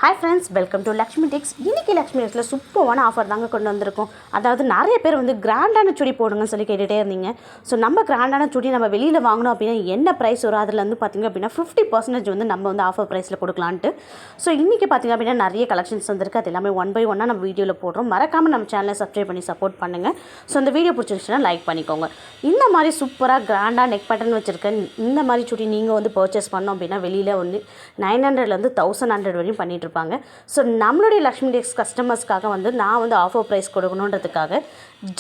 Hi friends, welcome to Lakshmi Tex. இன்றைக்கி லக்ஷ்மி டெக்ஸில் சூப்பரான offer தாங்க கொண்டு வந்திருக்கோம். அதாவது நிறைய பேர் வந்து கிராண்டான சுடி போடுங்கன்னு சொல்லி கேட்டுகிட்டே இருந்தீங்க. ஸோ நம்ம கிராண்டான சுடி நம்ம வெளியில் வாங்கினோம் அப்படின்னா என்ன ப்ரைஸ் வரும், அதில் வந்து பார்த்திங்க அப்படின்னா 50% வந்து நம்ம வந்து ஆஃபர் ப்ரைஸில் கொடுக்கலான்ட்டு. ஸோ இன்றைக்கி பார்த்திங்க அப்படின்னா நிறைய கலெக்ஷன்ஸ் வந்துருக்கு. அது எல்லாமே ஒன் பை ஒன்னாக நம்ம வீடியோவில் போடுறோம். மறக்காமல் நம்ம சேனலை சப்ஸ்கிரைப் பண்ணி சப்போர்ட் பண்ணுங்கள். ஸோ இந்த வீடியோ பிடிச்சிருச்சுன்னா லைக் பண்ணிக்கோங்க. இந்த மாதிரி சூப்பராக கிராண்டாக நெக் பேட்டர்ன் வச்சுருக்கேன். இந்த மாதிரி சுடி நீங்கள் வந்து பர்ச்சேஸ் பண்ணோம் அப்படின்னா வெளியில் வந்து 900 1100 வரையும் பண்ணிட்டு இருப்பாங்க. ஸோ நம்மளுடைய லக்ஷ்மி டெக்ஸ் கஸ்டமர்ஸ்க்காக வந்து நான் வந்து ஆஃபர் ப்ரைஸ் கொடுக்கணுன்றதுக்காக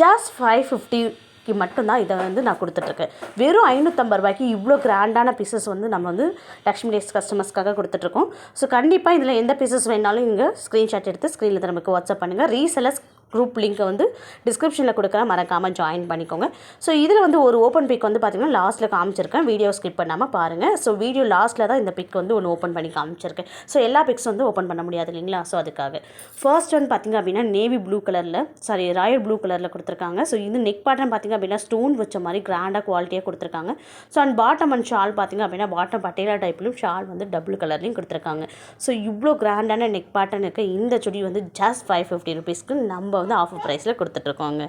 ஜஸ்ட் 550 மட்டும்தான் இதை வந்து நான் கொடுத்துட்ருக்கேன். வெறும் 550 ரூபாய்க்கு இவ்வளோ கிராண்டான பீசஸ் வந்து நம்ம வந்து லக்ஷ்மி டெக்ஸ் கஸ்டமர்ஸ்க்காக கொடுத்துட்ருக்கோம். ஸோ கண்டிப்பாக இதில் எந்த பீசஸ் வேணாலும் நீங்கள் ஸ்க்ரீன்ஷாட் எடுத்து ஸ்க்ரீனில் நமக்கு வாட்ஸ்அப் பண்ணுங்கள். ரீசெல்லர்ஸ் குரூப் லிங்க்கை வந்து டிஸ்கிரிப்ஷனில் கொடுக்குற மறக்காமல் ஜாயின் பண்ணிக்கோங்க. ஸோ இதில் வந்து ஒரு ஓப்பன் பிக் வந்து பார்த்திங்கன்னா லாஸ்ட்டில் காமிச்சிருக்கேன். வீடியோ ஸ்கிப் பண்ணாமல் பாருங்கள். ஸோ வீடியோ லாஸ்ட்டில் தான் இந்த பிக் வந்து ஒன்று ஓப்பன் பண்ணி காமிச்சிருக்கேன். ஸோ எல்லா பிக்ஸ் வந்து ஓப்பன் பண்ண முடியாது இல்லைங்களா? ஸோ அதுக்காக ஃபர்ஸ்ட் ஒன் பார்த்திங்க அப்படின்னா நேவி ப்ளூ கலரில் ராயல் ப்ளூ கலரில் கொடுத்துருக்காங்க. ஸோ இது நெக் பேட்டர்ன் பார்த்திங்க அப்படின்னா ஸ்டோன் வச்ச மாதிரி கிராண்டாக குவாலிட்டியாக கொடுத்துருக்காங்க. So and bottom and shawl பார்த்திங்க அப்படின்னா பாட்டம் பட்டேலா டைப்லையும் ஷால் வந்து டபுள் கலர்லையும் கொடுத்துருக்காங்க. ஸோ இவ்வளோ கிராண்டான நெக் பேட்டர்ன் இருக்க இந்த சுடி வந்து ஜஸ்ட் 550 ருபீஸ்க்கு நம்ம வந்து ஆஃபர் ப்ரைஸில் கொடுத்துட்ருக்கோங்க.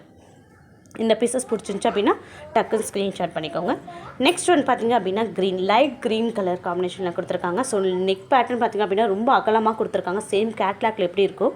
இந்த பீசஸ் பிடிச்சிருந்துச்சு அப்படின்னா டக்குன்னு ஸ்க்ரீன்ஷாட் பண்ணிக்கோங்க. நெக்ஸ்ட் ஒன் பார்த்திங்க அப்படின்னா லைட் க்ரீன் கலர் காம்பினேஷனில் கொடுத்துருக்காங்க. ஸோ நெக் பேட்டர்ன் பார்த்திங்க அப்படின்னா ரொம்ப அகலமாக கொடுத்துருக்காங்க. சேம் கேட்லாக்ல எப்படி இருக்கோ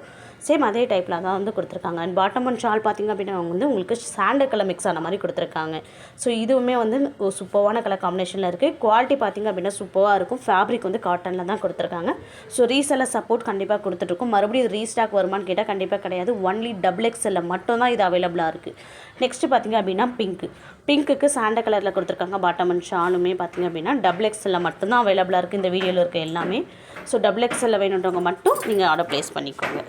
சேம் அதே டைப்பில் தான் வந்து கொடுத்துருக்காங்க. அண்ட் பாட்டம் அண்ட் ஷால் பார்த்திங்க அப்படின்னா வந்து உங்களுக்கு சாண்டல் கலர் மிக்ஸ் ஆன மாதிரி கொடுத்துருக்காங்க. ஸோ இதுவுமே வந்து சூப்பரான கலர் காம்பினேஷனில் இருக்குது. குவாலிட்டி பார்த்திங்க அப்படின்னா சூப்பராக இருக்கும். ஃபேப்ரிக் வந்து காட்டனில் தான் கொடுத்துருக்காங்க. ஸோ ரீசெல்லர் சப்போர்ட் கண்டிப்பாக கொடுத்துட்ருக்கோம். மறுபடியும் ரீஸ்டாக் வருமானு கேட்டால் கண்டிப்பாக கிடையாது. ஒன்லி XXL மட்டும் தான் இது அவைலபிளாக இருக்குது. நெக்ஸ்ட்டு பார்த்திங்க அப்படின்னா பிங்க்குக்கு சாண்டல் கலரில் கொடுத்துருக்காங்க. பாட்டம் அண்ட் ஷாலுமே பார்த்திங்க அப்படின்னா XXL மட்டும்தான் அவைலபிளாக இருக்குது இந்த வீடியோவில் இருக்க எல்லாமே. ஸோ XXL வேணுன்றவங்க மட்டும் நீங்கள் ஆர்டர் ப்ளேஸ் பண்ணிக்கோங்க.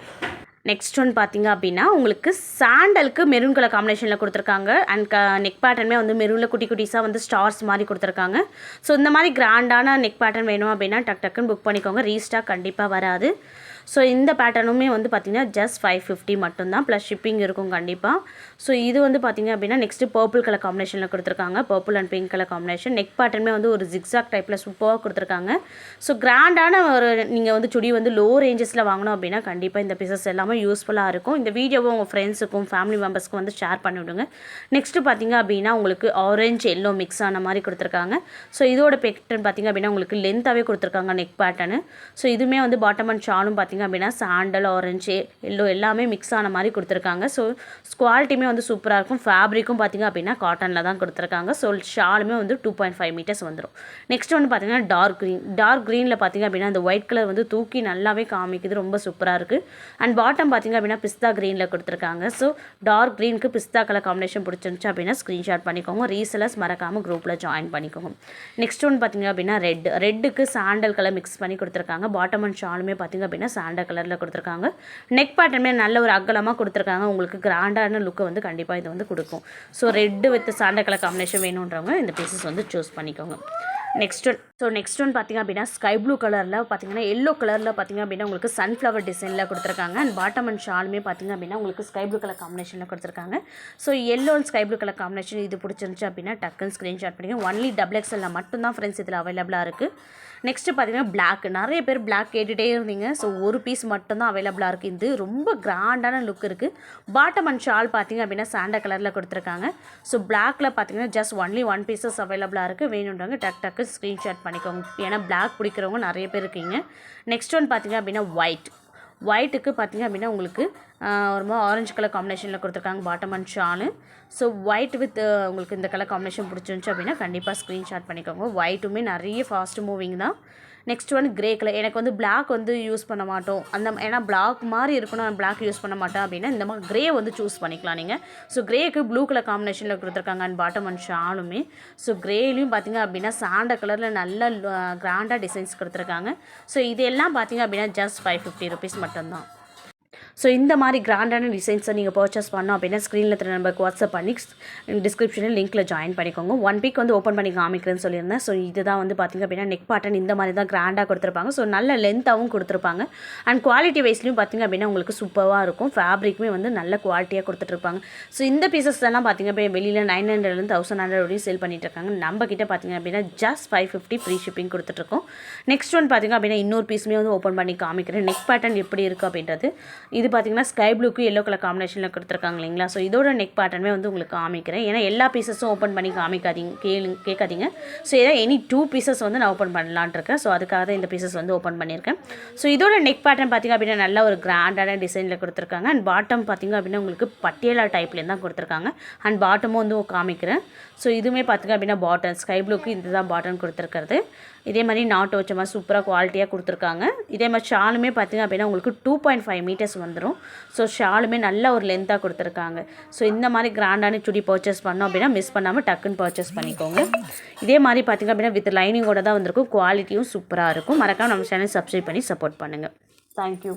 நெக்ஸ்ட் ஒன் பார்த்திங்க அப்படின்னா உங்களுக்கு சாண்டலுக்கு மெரூன் கலர் காம்பினேஷனில் கொடுத்துருக்காங்க. அண்ட் நெக் பேட்டர்னுமே வந்து மெரூனில் குட்டி குட்டிஸாக வந்து ஸ்டார்ஸ் மாதிரி கொடுத்துருக்காங்க. ஸோ இந்த மாதிரி கிராண்டான நெக் பேட்டர்ன் வேணும் அப்படின்னா டக்குன்னு புக் பண்ணிக்கோங்க. ரீஸ்டாக் கண்டிப்பாக வராது. ஸோ இந்த பேட்டர்னுமே வந்து பார்த்திங்கன்னா ஜஸ்ட் 550 மட்டும்தான், ப்ளஸ் ஷிப்பிங் இருக்கும் கண்டிப்பாக. ஸோ இது வந்து பார்த்திங்க அப்படின்னா நெக்ஸ்ட்டு பர்பிள் கலர் காம்பினேஷனில் கொடுத்துருக்காங்க. Purple and pink colour combination. Neck பேட்டர்னுமே வந்து ஒரு ஜிக்ஸாக் டைப்பில் சூப்பராக கொடுத்துருக்காங்க. ஸோ கிராண்டான ஒரு நீங்கள் வந்து சுடி வந்து லோ ரேஞ்சஸில் வாங்கணும் அப்படின்னா கண்டிப்பாக இந்த பீசஸ் எல்லாமே யூஸ்ஃபுல்லாக இருக்கும். இந்த வீடியோவை உங்கள் ஃப்ரெண்ட்ஸுக்கும் ஃபேமிலி மெம்பர்ஸ்க்கும் வந்து ஷேர் பண்ணி விடுங்க. நெக்ஸ்ட்டு பார்த்திங்க அப்படின்னா உங்களுக்கு ஆரஞ்சு எல்லோ மிக்ஸ் ஆன மாதிரி கொடுத்துருக்காங்க. ஸோ இதோட பேட்டர்ன் பார்த்திங்க அப்படின்னா உங்களுக்கு லென்த்தாகவே கொடுத்துருக்காங்க நெக் பேட்டர்னு. ஸோ இதுவுமே வந்து பாட்டம் அண்ட் ஷாலும் பார்த்திங்க அப்படின்னா சாண்டல் ஆரஞ்சு எல்லோ எல்லாமே மிக்ஸ் ஆன மாதிரி கொடுத்துருக்காங்க. ஸோ குவாலிட்டியுமே வந்து சூப்பராக இருக்கும். ஃபேப்ரிக்கும் பார்த்திங்க அப்படின்னா காட்டனில் தான் கொடுத்துருக்காங்க. ஸோ ஷாலுமே வந்து 2.5 மீட்டர்ஸ் வந்துடும். நெக்ஸ்ட் ஒன்று பார்த்திங்கன்னா டார்க் க்ரீனில் பார்த்திங்க அப்படின்னா அந்த ஒயிட் கலர் வந்து தூக்கி நல்லாவே காமிக்குது. ரொம்ப சூப்பராக இருக்குது. அண்ட் பாட்டம் பார்த்திங்க அப்படின்னா பிஸ்தா க்ரீனில் கொடுத்துருக்காங்க. ஸோ டார்க் க்ரீனுக்கு பிஸ்தா கலர் காம்பினேஷன் பிடிச்சிருந்துச்சு அப்படின்னா ஸ்க்ரீன்ஷாட் பண்ணிக்கோங்க. ரீசெல்லர்ஸ் மறக்காமல் குரூப்பில் ஜாயின் பண்ணிக்கோங்க. நெக்ஸ்ட் ஒன்று பார்த்திங்க அப்படின்னா ரெட்டுக்கு சாண்டல் கலர் மிக்ஸ் பண்ணி கொடுத்துருக்காங்க. பாட்டம் அண்ட் ஷாலுமே பார்த்திங்க அப்படின்னா சாண்டல் கலரில் கொடுத்துருக்காங்க. நெக் பேட்டர்னுமே நல்ல ஒரு அகலமாக கொடுத்துருக்காங்க. உங்களுக்கு கிராண்டான லுக்கை வந்து கண்டிப்பாக இது வந்து கொடுக்கும். So red with sandal colour combination வேணுன்றவங்க இந்த பீசஸ் வந்து சூஸ் பண்ணிக்கோங்க. நெக்ஸ்ட் ஒன் பார்த்திங்க அப்படின்னா ஸ்கை ப்ளூ கலரில் பார்த்திங்கன்னா எல்லோ கலரில் பார்த்திங்க அப்படின்னா உங்களுக்கு சன்ஃப்ளவர் டிசைனில் கொடுத்துருக்காங்க. அண்ட் பாட்டம் அண்ட் ஷாலுமே பார்த்திங்க அப்படின்னா உங்களுக்கு ஸ்கை ப்ளூ கலர் காம்பினேஷனில் கொடுத்துருக்காங்க. So yellow and sky blue colour combination இது பிடிச்சிருந்துச்சு அப்படின்னா டக்குன்னு ஸ்க்ரீன்ஷாட் பண்ணிக்கோங்க. ஒன்லி XXL மட்டும்தான் ஃப்ரெண்ட்ஸ் இதில் அவைலபிளாக இருக்குது. நெக்ஸ்ட்டு பார்த்திங்கன்னா பிளாக், நிறைய பேர் பிளாக் கேட்டுகிட்டே இருந்தீங்க. ஸோ ஒரு பீஸ் மட்டும்தான் அவைலபிளாக இருக்குது. இது ரொம்ப கிராண்டான லுக் இருக்குது. பாட்டம் அண்ட் ஷால் பார்த்திங்க அப்படின்னா சாண்டல் கலரில் கொடுத்துருக்காங்க. ஸோ பிளாக்கில் பார்த்திங்கன்னா ஜஸ்ட் ஒன்லி 1 பீசஸ் அவைலபிளாக இருக்குது. வேணுன்றவங்க டக்கு ஸ்க்ரீன்ஷாட் பண்ணிக்கோங்க. ஏன்னா பிளாக் பிடிக்கிறவங்க நிறைய பேர் இருக்கீங்க. நெக்ஸ்ட் ஒன் பார்த்திங்க அப்படின்னா ஒயிட்டுக்கு பார்த்திங்க அப்படின்னா உங்களுக்கு ரொம்ப ஆரஞ்சு கலர் காம்பினேஷனில் கொடுத்துருக்காங்க bottom and shawl. So white with உங்களுக்கு இந்த கலர் காம்பினேஷன் பிடிச்சிருந்துச்சு அப்படின்னா கண்டிப்பாக ஸ்க்ரீன்ஷாட் பண்ணிக்கோங்க. ஒயிட்டுமே நிறைய ஃபாஸ்ட் மூவிங் தான். Next one grey colour. எனக்கு வந்து பிளாக் வந்து யூஸ் பண்ண மாட்டோம் ஏன்னா பிளாக் மாதிரி இருக்கணும், பிளாக் யூஸ் பண்ண மாட்டேன் அப்படின்னா இந்த மாதிரி கிரே வந்து சூஸ் பண்ணிக்கலாம் நீங்கள். ஸோ கிரேக்கு ப்ளூ கலர் காம்பினேஷனில் கொடுத்துருக்காங்க. அண்ட் பாட்டம் அண்ட் ஷாலுமே ஸோ கிரேலையும் பார்த்திங்க அப்படின்னா சாண்டல் கலரில் நல்ல கிராண்டாக டிசைன்ஸ் கொடுத்துருக்காங்க. ஸோ இது எல்லாம் பார்த்திங்க அப்படின்னா ஜஸ்ட் 550 ருபீஸ் மட்டும்தான். ஸோ இந்த மாதிரி கிராண்டான டிசைன்ஸை நீங்கள் பர்ச்சேஸ் பண்ணோம் அப்படின்னா ஸ்க்ரீனில் இருக்கிற நம்பருக்கு வாட்ஸ்அப் பண்ணி டிஸ்கிரிப்ஷனில் லிங்க்கில் ஜாயின் பண்ணிக்கோங்க. 1 வீக் வந்து ஓப்பன் பண்ணி காமிக்கிறேன்னு சொல்லியிருந்தேன். ஸோ இதுதான் வந்து பார்த்திங்க அப்படின்னா நெக் பேட்டர்ன் இந்த மாதிரி தான் கிராண்டாக கொடுத்துருப்பாங்க. ஸோ நல்ல லென்த்தாகவும் கொடுத்துருப்பாங்க. அண்ட் குவாலிட்டி வைஸ்லையும் பார்த்திங்க அப்படின்னா உங்களுக்கு சூப்பராக இருக்கும். ஃபேப்ரிக்குமே வந்து நல்ல குவாலிட்டியாக கொடுத்துட்ருப்பாங்க. ஸோ இந்த பீசஸ் எல்லாம் பார்த்திங்க அப்படின்னா வெளியில் 900 1100 வரையும் சேல் பண்ணிட்டு இருக்காங்க. நம்ம கிட்ட பார்த்திங்க அப்படின்னா ஜஸ்ட் 550 ஃப்ரீ ஷிப்பிங் கொடுத்துட்ருக்கோம். நெக்ஸ்ட் ஒன் பார்த்திங்க அப்படின்னா இன்னொரு பீஸுமே வந்து ஓப்பன் பண்ணி காமிக்கிறேன். நெக் பேட்டர்ன் எப்படி இருக்குது அப்படின்றது. இது பார்த்திங்கன்னா ஸ்கை ப்ளூக்கு எல்லோ கலர் காம்பினேஷனில் கொடுத்துருக்காங்க இல்லைங்களா. ஸோ இதோட நெக் பேட்டர்னுமே வந்து உங்களுக்கு காமிக்கிறேன். ஏன்னா எல்லா பீசஸும் ஓப்பன் பண்ணி கேட்காதீங்க. ஸோ ஏதாவது எனி 2 பீசஸ் வந்து நான் ஓப்பன் பண்ணலான்ட்டு இருக்கேன். ஸோ அதுக்காக தான் இந்த பீசஸ் வந்து ஓப்பன் பண்ணியிருக்கேன். ஸோ இதோட நெக் பேட்டர்ன் பார்த்திங்க அப்படின்னா நல்ல ஒரு கிராண்டான டிசைனில் கொடுத்துருக்காங்க. அண்ட் பாட்டம் பார்த்திங்க அப்படின்னா உங்களுக்கு பட்டியலா டைப்லேருந்து தான் கொடுத்துருக்காங்க. அண்ட் பாட்டமும் வந்து காமிக்கிறேன். ஸோ இதுவுமே பார்த்திங்க அப்படின்னா பாட்டம் ஸ்கை ப்ளூக்கு இதுதான் பாட்டம் கொடுத்துருக்கிறது. இதே மாதிரி நாட்டு வச்ச மாதிரி சூப்பராக குவாலிட்டியாக கொடுத்துருக்காங்க. இதே மாதிரி ஷாலுமே பார்த்திங்க அப்படின்னா உங்களுக்கு 2.5 மீட்டர்ஸ் வந்துடும். ஸோ ஷாலுமே நல்ல ஒரு லென்த்தாக கொடுத்துருக்காங்க. ஸோ இந்த மாதிரி கிராண்டான சுடி பர்ச்சேஸ் பண்ணோம் அப்படின்னா மிஸ் பண்ணாமல் டக்குன்னு பர்ச்சேஸ் பண்ணிக்கோங்க. இதே மாதிரி பார்த்திங்க அப்படின்னா வித் லைனிங்கோட தான் வந்திருக்கும். குவாலிட்டியும் சூப்பராக இருக்கும். மறக்காம நம்ம சேனல் சப்ஸ்கிரைப் பண்ணி சப்போர்ட் பண்ணுங்கள். தேங்க்யூ.